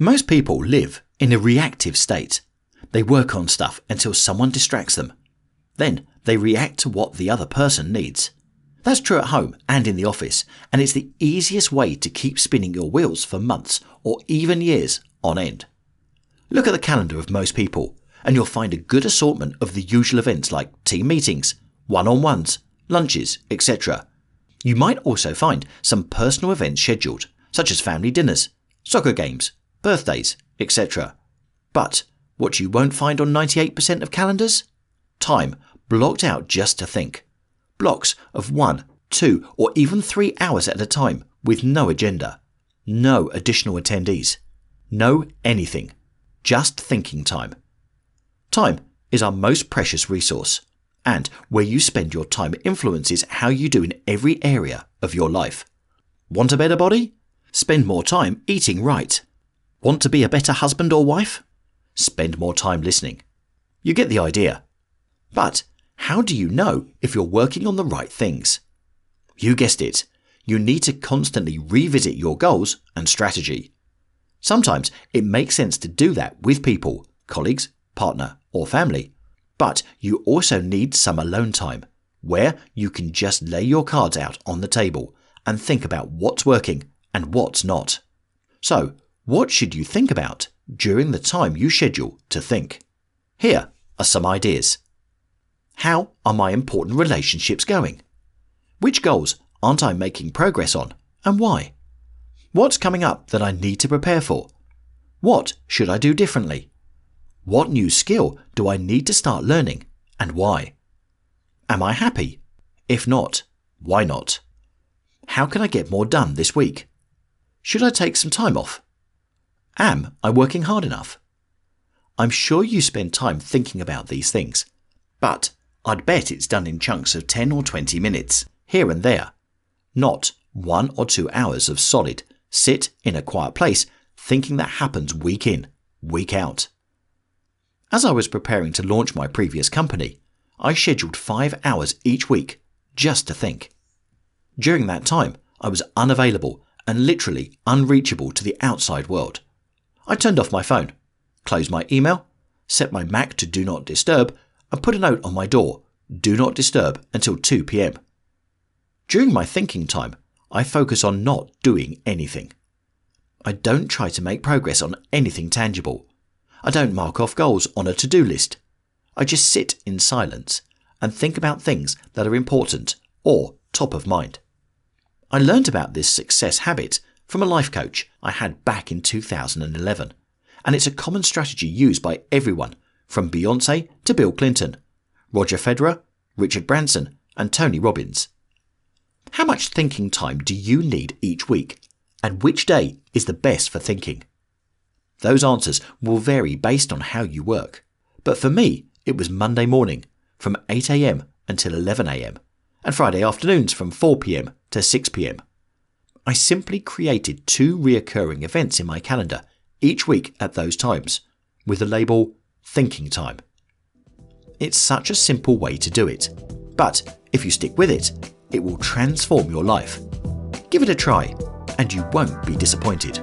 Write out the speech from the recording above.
Most people live in a reactive state. They work on stuff until someone distracts them. Then they react to what the other person needs. That's true at home and in the office, and it's the easiest way to keep spinning your wheels for months or even years on end. Look at the calendar of most people, and you'll find a good assortment of the usual events like team meetings, one-on-ones, lunches, etc. You might also find some personal events scheduled, such as family dinners, soccer games, birthdays, etc. But what you won't find on 98% of calendars? Time blocked out just to think. Blocks of 1, 2, or even 3 hours at a time with no agenda. No additional attendees. No anything. Just thinking time. Time is our most precious resource, and where you spend your time influences how you do in every area of your life. Want a better body? Spend more time eating right. Want to be a better husband or wife? Spend more time listening. You get the idea. But how do you know if you're working on the right things? You guessed it. You need to constantly revisit your goals and strategy. Sometimes it makes sense to do that with people, colleagues, partner, or family. But you also need some alone time, where you can just lay your cards out on the table and think about what's working and what's not. So, what should you think about during the time you schedule to think? Here are some ideas. How are my important relationships going? Which goals aren't I making progress on, and why? What's coming up that I need to prepare for? What should I do differently? What new skill do I need to start learning, and why? Am I happy? If not, why not? How can I get more done this week? Should I take some time off? Am I working hard enough? I'm sure you spend time thinking about these things, but I'd bet it's done in chunks of 10 or 20 minutes, here and there. Not 1 or 2 hours of solid, sit in a quiet place thinking that happens week in, week out. As I was preparing to launch my previous company, I scheduled 5 hours each week just to think. During that time, I was unavailable and literally unreachable to the outside world. I turned off my phone, closed my email, set my Mac to Do Not Disturb, and put a note on my door, Do Not Disturb until 2 p.m. During my thinking time, I focus on not doing anything. I don't try to make progress on anything tangible. I don't mark off goals on a to-do list. I just sit in silence and think about things that are important or top of mind. I learned about this success habit from a life coach I had back in 2011, and it's a common strategy used by everyone from Beyoncé to Bill Clinton, Roger Federer, Richard Branson, and Tony Robbins. How much thinking time do you need each week, and which day is the best for thinking? Those answers will vary based on how you work, but for me it was Monday morning from 8 a.m. until 11 a.m. and Friday afternoons from 4 p.m. to 6 p.m. I simply created 2 reoccurring events in my calendar each week at those times, with the label Thinking Time. It's such a simple way to do it, but if you stick with it, it will transform your life. Give it a try, and you won't be disappointed.